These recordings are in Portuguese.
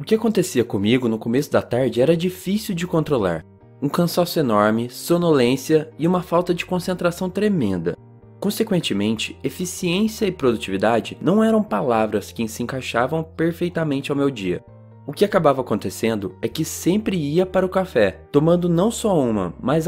O que acontecia comigo no começo da tarde era difícil de controlar. Um cansaço enorme, sonolência e uma falta de concentração tremenda. Consequentemente, eficiência e produtividade não eram palavras que se encaixavam perfeitamente ao meu dia. O que acabava acontecendo é que sempre ia para o café, tomando não só uma, mas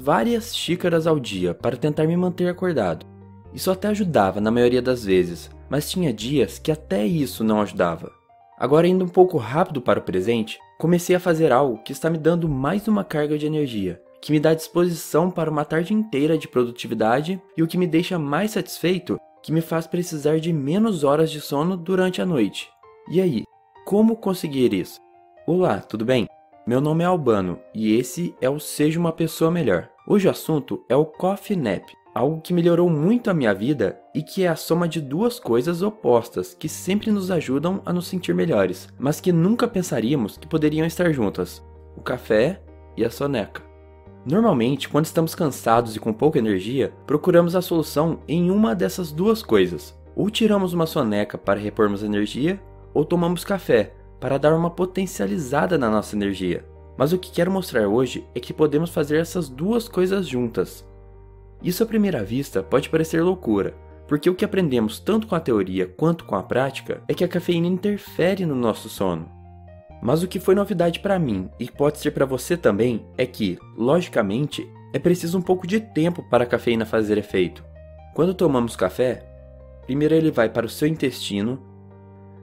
várias xícaras ao dia para tentar me manter acordado. Isso até ajudava na maioria das vezes, mas tinha dias que até isso não ajudava. Agora, indo um pouco rápido para o presente, comecei a fazer algo que está me dando mais uma carga de energia, que me dá disposição para uma tarde inteira de produtividade e o que me deixa mais satisfeito, que me faz precisar de menos horas de sono durante a noite. E aí, como conseguir isso? Olá, tudo bem? Meu nome é Albano e esse é o Seja Uma Pessoa Melhor. Hoje o assunto é o Coffee Nap, algo que melhorou muito a minha vida e que é a soma de duas coisas opostas que sempre nos ajudam a nos sentir melhores, mas que nunca pensaríamos que poderiam estar juntas: o café e a soneca. Normalmente, quando estamos cansados e com pouca energia, procuramos a solução em uma dessas duas coisas. Ou tiramos uma soneca para repormos energia, ou tomamos café para dar uma potencializada na nossa energia. Mas o que quero mostrar hoje é que podemos fazer essas duas coisas juntas. Isso à primeira vista pode parecer loucura, porque o que aprendemos tanto com a teoria quanto com a prática é que a cafeína interfere no nosso sono. Mas o que foi novidade para mim e pode ser para você também é que, logicamente, é preciso um pouco de tempo para a cafeína fazer efeito. Quando tomamos café, primeiro ele vai para o seu intestino,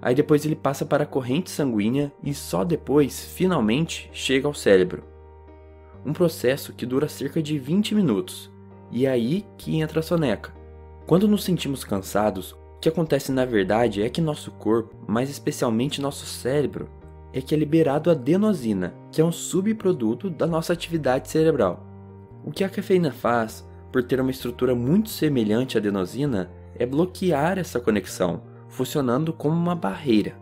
aí depois ele passa para a corrente sanguínea e só depois, finalmente, chega ao cérebro. Um processo que dura cerca de 20 minutos. E é aí que entra a soneca. Quando nos sentimos cansados, o que acontece na verdade é que nosso corpo, mais especialmente nosso cérebro, é que é liberado adenosina, que é um subproduto da nossa atividade cerebral. O que a cafeína faz, por ter uma estrutura muito semelhante à adenosina, é bloquear essa conexão, funcionando como uma barreira.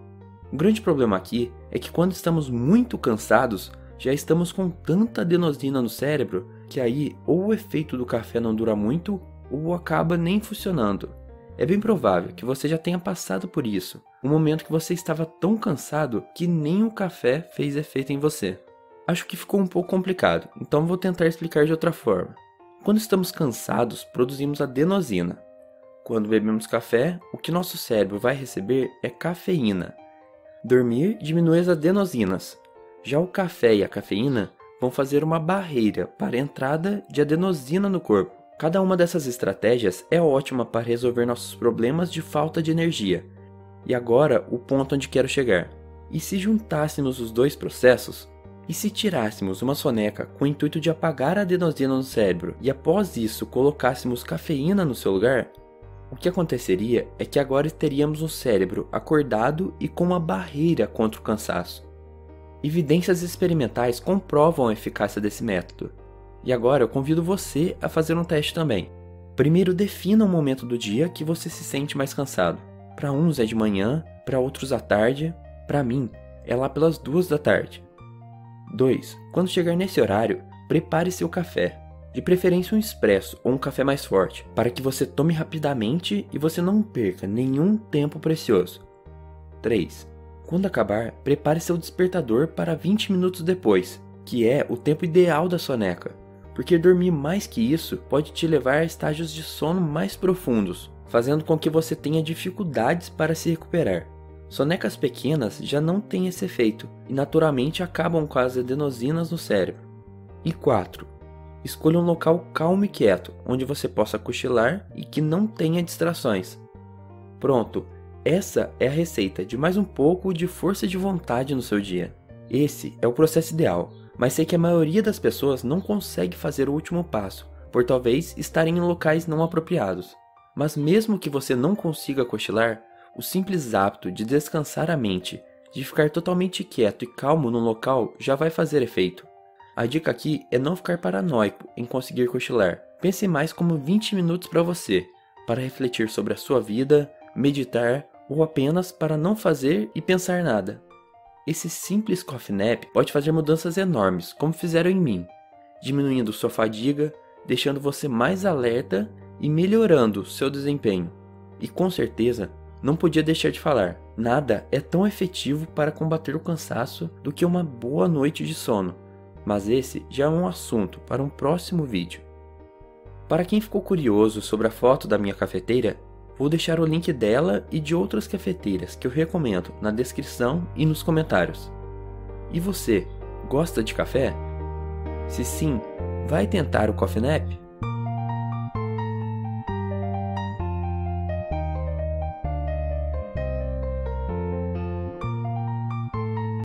O grande problema aqui é que quando estamos muito cansados, já estamos com tanta adenosina no cérebro que aí ou o efeito do café não dura muito ou acaba nem funcionando. É bem provável que você já tenha passado por isso, um momento que você estava tão cansado que nem o café fez efeito em você. Acho que ficou um pouco complicado, então vou tentar explicar de outra forma. Quando estamos cansados, produzimos adenosina. Quando bebemos café, o que nosso cérebro vai receber é cafeína. Dormir diminui as adenosinas. Já o café e a cafeína vão fazer uma barreira para a entrada de adenosina no corpo. Cada uma dessas estratégias é ótima para resolver nossos problemas de falta de energia. E agora, o ponto onde quero chegar. E se juntássemos os dois processos? E se tirássemos uma soneca com o intuito de apagar a adenosina no cérebro e após isso colocássemos cafeína no seu lugar? O que aconteceria é que agora teríamos um cérebro acordado e com uma barreira contra o cansaço. Evidências experimentais comprovam a eficácia desse método. E agora eu convido você a fazer um teste também. Primeiro, defina um momento do dia que você se sente mais cansado. Para uns é de manhã, para outros à tarde. Para mim, é lá pelas 2 da tarde. 2. Quando chegar nesse horário, prepare seu café. De preferência um expresso ou um café mais forte, para que você tome rapidamente e você não perca nenhum tempo precioso. 3. Quando acabar, prepare seu despertador para 20 minutos depois, que é o tempo ideal da soneca, porque dormir mais que isso pode te levar a estágios de sono mais profundos, fazendo com que você tenha dificuldades para se recuperar. Sonecas pequenas já não têm esse efeito e naturalmente acabam com as adenosinas no cérebro. E 4. Escolha um local calmo e quieto, onde você possa cochilar e que não tenha distrações. Pronto! Essa é a receita de mais um pouco de força de vontade no seu dia. Esse é o processo ideal, mas sei que a maioria das pessoas não consegue fazer o último passo, por talvez estarem em locais não apropriados. Mas mesmo que você não consiga cochilar, o simples hábito de descansar a mente, de ficar totalmente quieto e calmo num local já vai fazer efeito. A dica aqui é não ficar paranoico em conseguir cochilar. Pense mais como 20 minutos para você, para refletir sobre a sua vida, meditar ou apenas para não fazer e pensar nada. Esse simples coffee nap pode fazer mudanças enormes, como fizeram em mim, diminuindo sua fadiga, deixando você mais alerta e melhorando seu desempenho. E com certeza, não podia deixar de falar. Nada é tão efetivo para combater o cansaço do que uma boa noite de sono, mas esse já é um assunto para um próximo vídeo. Para quem ficou curioso sobre a foto da minha cafeteira, vou deixar o link dela e de outras cafeteiras que eu recomendo na descrição e nos comentários. E você, gosta de café? Se sim, vai tentar o Coffee Nap?